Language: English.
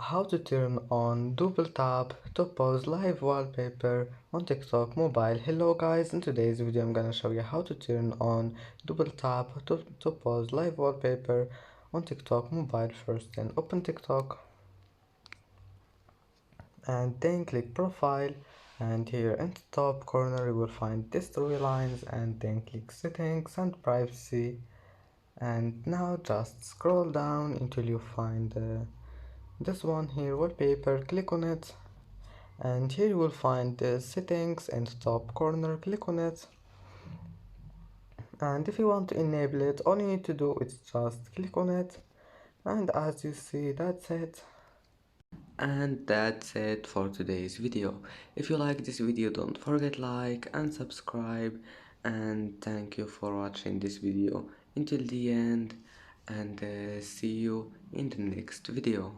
how to turn on double tap to pause live wallpaper on TikTok mobile. Hello guys, in today's video I'm gonna show you how to turn on double tap to pause live wallpaper on TikTok mobile. First then open TikTok and then click profile, and here in the top corner you will find these three lines, and then click settings and privacy, and now just scroll down until you find this one here, wallpaper. Click on it, and here you will find the settings in the top corner. Click on it, and if you want to enable it, all you need to do is just click on it, and as you see, that's it. And that's it for today's video. If you like this video, don't forget like and subscribe, and thank you for watching this video until the end, and see you in the next video.